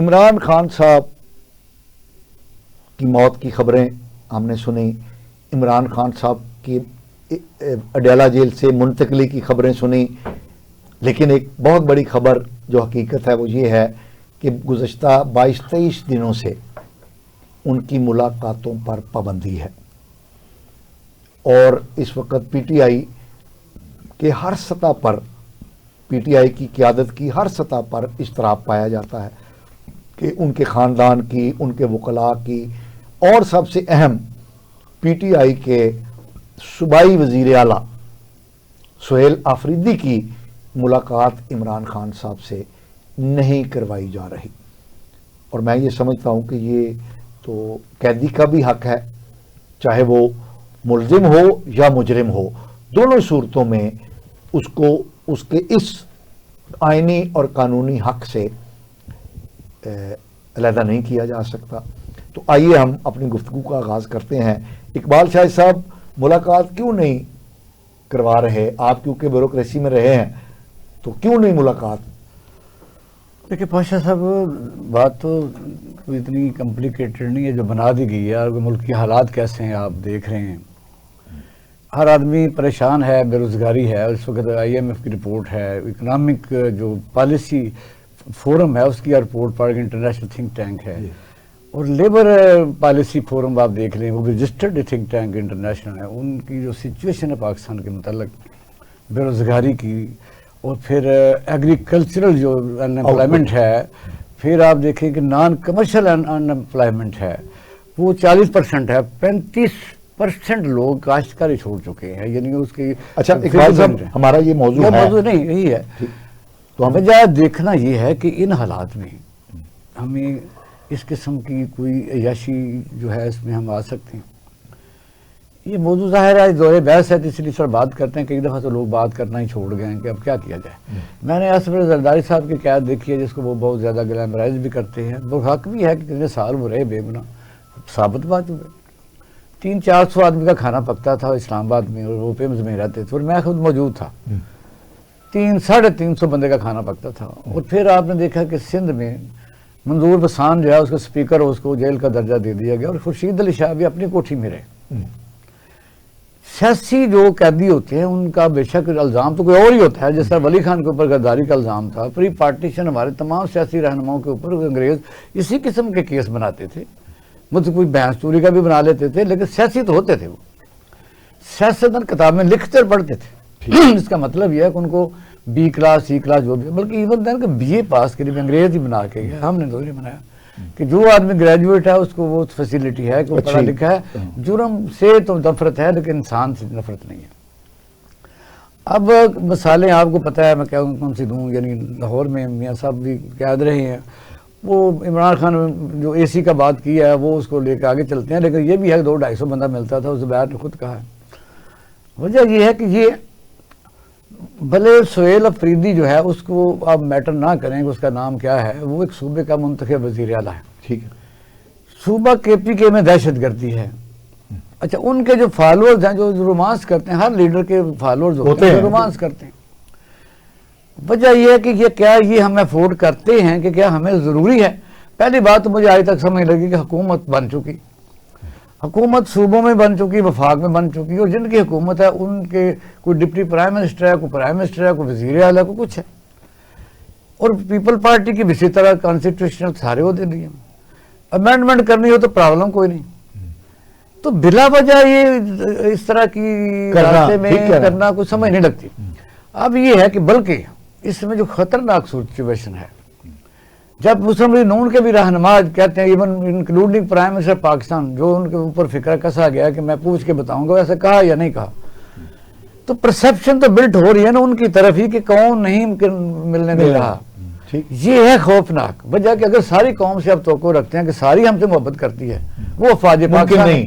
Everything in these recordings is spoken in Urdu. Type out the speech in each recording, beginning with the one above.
عمران خان صاحب کی موت کی خبریں ہم نے سنی، عمران خان صاحب کی اڈیالہ جیل سے منتقلی کی خبریں سنی، لیکن ایک بہت بڑی خبر جو حقیقت ہے وہ یہ ہے کہ گزشتہ 22-23 دنوں سے ان کی ملاقاتوں پر پابندی ہے، اور اس وقت پی ٹی آئی کے ہر سطح پر، پی ٹی آئی کی قیادت کی ہر سطح پر اضطراب پایا جاتا ہے کہ ان کے خاندان کی، ان کے وکلاء کی، اور سب سے اہم پی ٹی آئی کے صوبائی وزیر اعلیٰ سہیل آفریدی کی ملاقات عمران خان صاحب سے نہیں کروائی جا رہی۔ اور میں یہ سمجھتا ہوں کہ یہ تو قیدی کا بھی حق ہے، چاہے وہ ملزم ہو یا مجرم ہو، دونوں صورتوں میں اس کو اس کے اس آئینی اور قانونی حق سے علیحدہ نہیں کیا جا سکتا۔ تو آئیے ہم اپنی گفتگو کا آغاز کرتے ہیں۔ اقبال شاہد صاحب، ملاقات کیوں نہیں کروا رہے؟ آپ کیونکہ بیوروکریسی میں رہے ہیں، تو کیوں نہیں ملاقات؟ دیکھیں پاشا صاحب، بات تو کوئی اتنی کمپلیکیٹڈ نہیں ہے جو بنا دی گئی ہے، اور ملک کی حالات کیسے ہیں آپ دیکھ رہے ہیں، ہر آدمی پریشان ہے، بے روزگاری ہے، اس وقت آئی ایم ایف کی رپورٹ ہے، اکنامک جو پالیسی فورم ہے اس کی رپورٹ پڑھ کے، انٹرنیشنل تھنک ٹینک ہے، اور لیبر پالیسی فورم آپ دیکھ لیں، وہ رجسٹرڈ تھنک ٹینک انٹرنیشنل ہے، ان کی جو سچویشن ہے پاکستان کے متعلق بے روزگاری کی، اور پھر ایگریکلچرل جو ان امپلائمنٹ ہے، پھر آپ دیکھیں کہ نان کمرشل ان امپلائمنٹ ہے، وہ 40% ہے، 35% لوگ کاشتکاری چھوڑ چکے ہیں، یعنی اس کی اچھا اقبال صاحب، ہمارا یہ موضوع نہیں یہی ہے، تو وجہ دیکھنا یہ ہے کہ ان حالات میں ہمیں اس قسم کی کوئی عیاشی جو ہے اس میں ہم آ سکتے ہیں۔ یہ موضوع ظاہر ہے دور بحث ہے، تو اس لیے سر بات کرتے ہیں، کئی دفعہ تو لوگ بات کرنا ہی چھوڑ گئے ہیں کہ اب کیا کیا جائے۔ میں نے آصف زرداری صاحب کی قیادت دیکھی ہے، جس کو وہ بہت زیادہ گلیمرائز بھی کرتے ہیں، وہ حق بھی ہے کہ کتنے سال وہ رہے بے گناہ، ثابت بات ہوئے، 300-400 آدمی کا کھانا پکتا تھا اسلام آباد میں، اور وہ پیمز میں رہتے تھے، اور میں خود موجود تھا، 300-350 بندے کا کھانا پکتا تھا۔ اور پھر آپ نے دیکھا کہ سندھ میں منظور بسان جو ہے اس کا سپیکر، اس کو جیل کا درجہ دے دیا گیا، اور خورشید علی شاہ بھی اپنی کوٹھی میں رہے۔ سیاسی جو قیدی ہوتے ہیں ان کا بے شک الزام تو کوئی اور ہی ہوتا ہے، جس طرح ولی خان کے اوپر غداری کا الزام تھا، پری پارٹیشن ہمارے تمام سیاسی رہنماؤں کے اوپر انگریز اسی قسم کے کیس بناتے تھے، مجھ سے کوئی بحث چوری کا بھی بنا لیتے تھے، لیکن سیاسی تو ہوتے تھے، وہ سیاستدان کتابیں لکھتے اور پڑھتے تھے۔ اس کا مطلب یہ ہے کہ ان کو بی کلاس سی کلاس جو بھی، بلکہ ایون دین کہ بی اے پاس کے لیے انگریز ہی بنا کے گیا، ہم نے تو نہیں بنایا، کہ جو آدمی گریجویٹ ہے اس کو وہ فیسیلٹی ہے کہ وہ پڑھا لکھا ہے، جرم سے تو نفرت ہے لیکن انسان سے نفرت نہیں ہے۔ اب مثالیں آپ کو پتہ ہے میں کون سی دوں، یعنی لاہور میں میاں صاحب بھی قیاد رہے ہیں، وہ عمران خان جو اے سی کا بات کیا ہے وہ اس کو لے کے آگے چلتے ہیں، لیکن یہ بھی ہے 200-250 بندہ ملتا تھا، زبیر نے خود کہا ہے۔ وجہ یہ ہے کہ یہ بھلے سہیل آفریدی جو ہے اس کو آپ میٹر نہ کریں کہ اس کا نام کیا ہے، وہ ایک صوبے کا منتخب وزیر اعلیٰ ہے، ٹھیک ہے، صوبہ کے پی کے میں دہشت گردی ہے۔ اچھا ان کے جو فالوورز ہیں جو رومانس کرتے ہیں، ہر لیڈر کے فالوورز ہوتے ہیں رومانس کرتے ہیں، وجہ یہ ہے کہ یہ کیا یہ ہم افورڈ کرتے ہیں کہ کیا ہمیں ضروری ہے؟ پہلی بات تو مجھے آج تک سمجھ لگی کہ حکومت بن چکی، حکومت صوبوں میں بن چکی، وفاق میں بن چکی، اور جن کی حکومت ہے ان کے کوئی ڈپٹی پرائم منسٹر ہے، کوئی پرائم منسٹر ہے، کوئی وزیر اعلیٰ کو کچھ ہے، اور پیپل پارٹی کی بھی اسی طرح کانسٹیٹیوشنل سارے وہ دے دیے، امینڈمنٹ کرنی ہو تو پرابلم کوئی نہیں، تو بلا وجہ یہ اس طرح کی راستے میں کرنا کوئی سمجھ نہیں لگتی۔ اب یہ ہے کہ بلکہ اس میں جو خطرناک سچویشن ہے، جب مسلم لیگ نون کے بھی رہنما کہتے ہیں، even including prime minister Pakistan, جو ان کے اوپر فکر کسا گیا کہ میں پوچھ کے بتاؤں گا ایسا کہا یا نہیں کہا، تو پرسیپشن تو بلٹ ہو رہی ہے نا ان کی طرف ہی کہ کون نہیں ملنے دے رہا، یہ ہے خوفناک وجہ کہ اگر ساری قوم سے اب توقع رکھتے ہیں کہ ساری ہم سے محبت کرتی ہے، وہ افواج پاکستان نہیں،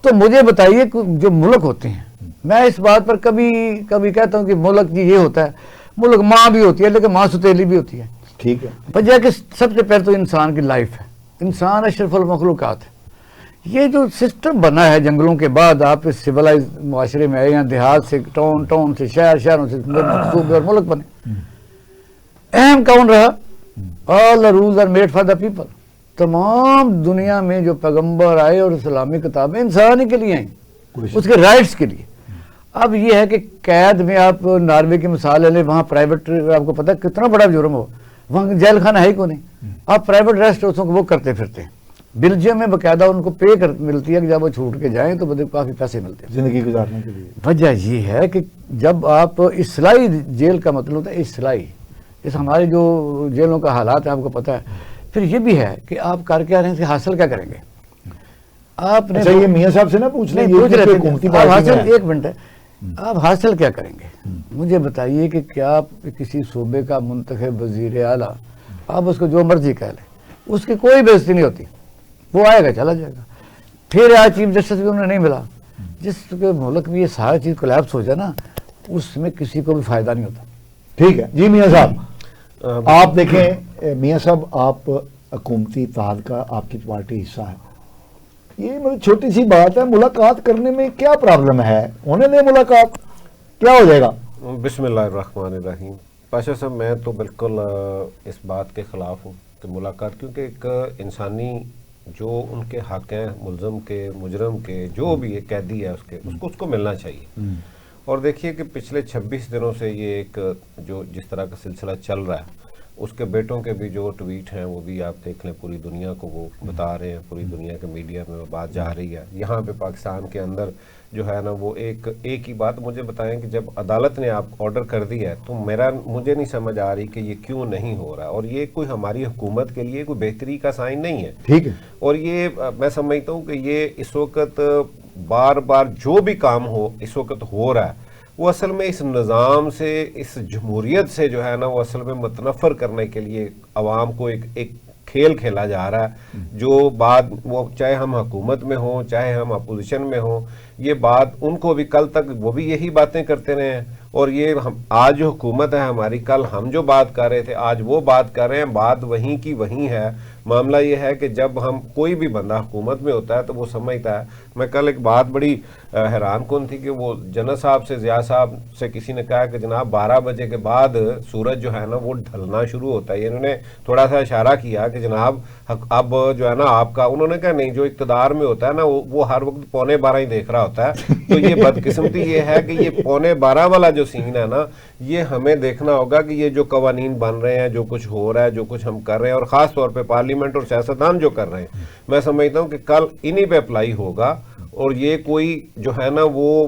تو مجھے بتائیے جو ملک ہوتے ہیں، میں اس بات پر کبھی کہتا ہوں کہ ملک یہ ہوتا ہے، ملک ماں بھی ہوتی ہے لیکن ماں ستیلی بھی ہوتی ہے، ٹھیک ہے، وجہ کہ سب سے پہلے تو انسان کی لائف ہے، انسان اشرف المخلوقات ہے، یہ جو سسٹم بنا ہے جنگلوں کے بعد، آپ اس سیولائز معاشرے میں آئے ہیں، دیہات سے ٹاؤن سے شہروں سے صوبے اور ملک بنے، اہم کون رہا؟ All the rules are made for the people. تمام دنیا میں جو پیغمبر آئے اور اسلامی کتابیں انسان کے لیے ہیں, اس کے رائٹس کے لیے. اب یہ ہے کہ قید میں آپ ناروے کی مثال لے لیں, وہاں پرائیویٹ, آپ کو پتہ کتنا بڑا جرم ہو, وہاں جیل خانہ ہے ہی کو نہیں, آپ پرائیویٹ ریسٹ ہاؤسوں کو وہ کرتے پھرتے ہیں. بیلجیم میں باقاعدہ ان کو پے ملتی ہے کہ جب وہ چھوٹ کے جائیں تو کافی پیسے ملتے ہیں زندگی گزارنے کے لیے. وجہ یہ ہے کہ جب آپ اصلاحی جیل کا مطلب ہوتا ہے اصلاحی, اس ہمارے جو جیلوں کا حالات ہے آپ کو پتہ ہے. پھر یہ بھی ہے کہ آپ کر کے آ رہے ہیں کہ حاصل کیا کریں گے آپ نے. یہ میاں صاحب سے نہ پوچھ لیں, ایک منٹ ہے, آپ حاصل کیا کریں گے مجھے بتائیے کہ کیا آپ کسی صوبے کا منتخب وزیر اعلیٰ, آپ اس کو جو مرضی کہہ لیں, اس کی کوئی بے عزتی نہیں ہوتی, وہ آئے گا چلا جائے گا. پھر آج چیف جسٹس بھی انہیں نہیں ملا, جس کے ملک میں یہ ساری چیز کولیپس ہو جائے نا, اس میں کسی کو بھی فائدہ نہیں ہوتا. ٹھیک ہے جی میاں صاحب, آپ دیکھیں میاں صاحب, آپ حکومتی اتحاد کا آپ کی پارٹی حصہ ہے, یہ چھوٹی سی بات ہے, ملاقات کرنے میں کیا پرابلم ہے, ہونے دیں ملاقات, کیا ہو جائے گا. بسم اللہ الرحمن الرحیم. پاشا صاحب میں تو بالکل اس بات کے خلاف ہوں کہ ملاقات, کیونکہ ایک انسانی جو ان کے حق ہیں, ملزم کے, مجرم کے, جو بھی قیدی ہے اس کو ملنا چاہیے. اور دیکھیے کہ پچھلے 26 دنوں سے یہ ایک جو جس طرح کا سلسلہ چل رہا ہے, اس کے بیٹوں کے بھی جو ٹویٹ ہیں وہ بھی آپ دیکھ لیں, پوری دنیا کو وہ بتا رہے ہیں, پوری دنیا کے میڈیا میں بات جا رہی ہے. یہاں پہ پاکستان کے اندر جو ہے نا وہ ایک ہی بات مجھے بتائیں کہ جب عدالت نے آپ آرڈر کر دی ہے تو مجھے نہیں سمجھ آ رہی کہ یہ کیوں نہیں ہو رہا, اور یہ کوئی ہماری حکومت کے لیے کوئی بہتری کا سائن نہیں ہے. ٹھیک ہے, اور یہ میں سمجھتا ہوں کہ یہ اس وقت بار بار جو بھی کام اس وقت ہو رہا ہے وہ اصل میں اس نظام سے, اس جمہوریت سے جو ہے نا وہ اصل میں متنفر کرنے کے لیے عوام کو ایک کھیل کھیلا جا رہا ہے. جو بات وہ چاہے ہم حکومت میں ہوں چاہے ہم اپوزیشن میں ہوں, یہ بات ان کو بھی کل تک وہ بھی یہی باتیں کرتے رہے ہیں, اور یہ آج جو حکومت ہے ہماری, کل ہم جو بات کر رہے تھے آج وہ بات کر رہے ہیں, بات وہیں کی وہیں ہے. معاملہ یہ ہے کہ جب ہم کوئی بھی بندہ حکومت میں ہوتا ہے تو وہ سمجھتا ہے. میں کل ایک بات بڑی حیران کن تھی کہ وہ جنرل صاحب سے, ضیاء صاحب سے کسی نے کہا کہ جناب 12 بجے کے بعد سورج جو ہے نا وہ ڈھلنا شروع ہوتا ہے. انہوں نے تھوڑا سا اشارہ کیا کہ جناب اب جو ہے نا آپ کا, انہوں نے کہا نہیں, جو اقتدار میں ہوتا ہے نا وہ ہر وقت 11:45 ہی دیکھ رہا ہوتا ہے. تو یہ بدقسمتی یہ ہے کہ یہ 11:45 والا جو سین ہے نا, یہ ہمیں دیکھنا ہوگا کہ یہ جو قوانین بن رہے ہیں, جو کچھ ہو رہا ہے, جو کچھ ہم کر رہے ہیں, اور خاص طور پہ پارلیمنٹ اور سیاستدان جو کر رہے ہیں, میں سمجھتا ہوں کہ کل انہی پہ اپلائی ہوگا. اور یہ کوئی جو ہے نا وہ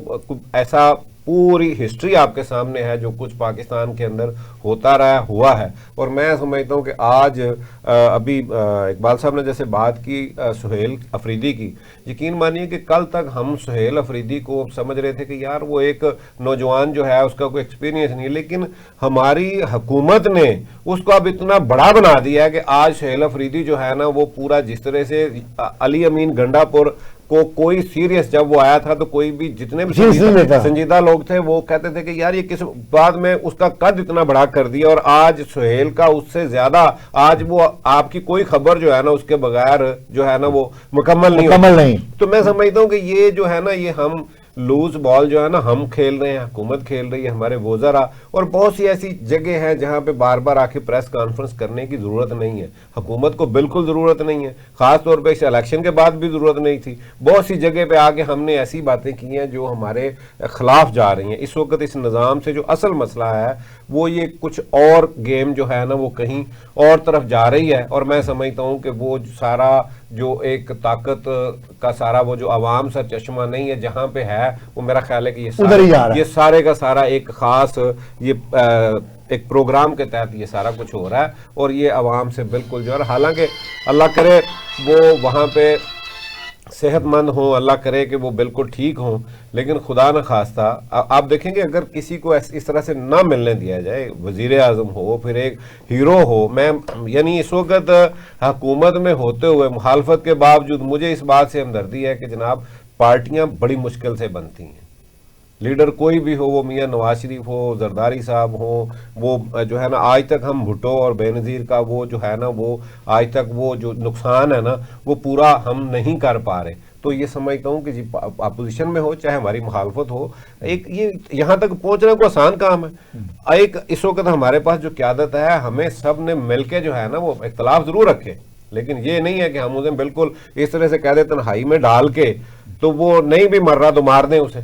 ایسا پوری ہسٹری آپ کے سامنے ہے جو کچھ پاکستان کے اندر ہوتا رہا ہوا ہے. اور میں سمجھتا ہوں کہ آج ابھی اقبال صاحب نے جیسے بات کی سہیل افریدی کی, یقین مانیے کہ کل تک ہم سہیل افریدی کو سمجھ رہے تھے کہ یار وہ ایک نوجوان جو ہے اس کا کوئی ایکسپیرینس نہیں, لیکن ہماری حکومت نے اس کو اب اتنا بڑا بنا دیا ہے کہ آج سہیل افریدی جو ہے نا وہ پورا, جس طرح سے علی امین گنڈا پور کو کوئی سیریس جب وہ آیا تھا تو کوئی بھی جتنے بھی سنجیدہ لوگ تھے وہ کہتے تھے کہ یار یہ کس بات میں اس کا قد اتنا بڑا کر دیا, اور آج سہیل کا اس سے زیادہ, آج وہ آپ کی کوئی خبر جو ہے نا اس کے بغیر جو ہے نا وہ مکمل نہیں. تو میں سمجھتا ہوں کہ یہ جو ہے نا یہ ہم لوز بال جو ہے نا ہم کھیل رہے ہیں, حکومت کھیل رہی ہے, ہمارے وزراء, اور بہت سی ایسی جگہ ہیں جہاں پہ بار بار آ کے پریس کانفرنس کرنے کی ضرورت نہیں ہے. حکومت کو بالکل ضرورت نہیں ہے, خاص طور پہ اس الیکشن کے بعد بھی ضرورت نہیں تھی. بہت سی جگہ پہ آ کے ہم نے ایسی باتیں کی ہیں جو ہمارے خلاف جا رہی ہیں. اس وقت اس نظام سے جو اصل مسئلہ ہے وہ یہ کچھ اور گیم جو ہے نا وہ کہیں اور طرف جا رہی ہے. اور میں سمجھتا ہوں کہ وہ سارا جو ایک طاقت کا سارا وہ جو عوام سر چشمہ نہیں ہے جہاں پہ ہے, وہ میرا خیال ہے کہ یہ سارے کا سارا ایک خاص یہ ایک پروگرام کے تحت یہ سارا کچھ ہو رہا ہے, اور یہ عوام سے بالکل جو ہے, حالانکہ اللہ کرے وہ وہاں پہ صحت مند ہوں, اللہ کرے کہ وہ بالکل ٹھیک ہوں, لیکن خدا نہ خواستہ آپ دیکھیں گے اگر کسی کو اس طرح سے نہ ملنے دیا جائے, وزیر اعظم ہو, پھر ایک ہیرو ہو, میں یعنی اس وقت حکومت میں ہوتے ہوئے مخالفت کے باوجود مجھے اس بات سے ہمدردی ہے کہ جناب پارٹیاں بڑی مشکل سے بنتی ہیں. لیڈر کوئی بھی ہو, وہ میاں نواز شریف ہو, زرداری صاحب ہو, وہ جو ہے نا آج تک ہم بھٹو اور بے نظیر کا وہ جو ہے نا وہ آج تک وہ جو نقصان ہے نا وہ پورا ہم نہیں کر پا رہے. تو یہ سمجھتا ہوں کہ جی اپوزیشن میں ہو چاہے ہماری مخالفت ہو، ایک یہ یہاں تک پہنچنا کوئی آسان کام ہے۔ ایک اس وقت ہمارے پاس جو قیادت ہے، ہمیں سب نے مل کے جو ہے نا وہ اختلاف ضرور رکھے، لیکن یہ نہیں ہے کہ ہم اسے بالکل اس طرح سے کہہ دیں تنہائی میں ڈال کے، تو وہ نہیں بھی مر رہا تو مار دیں اسے۔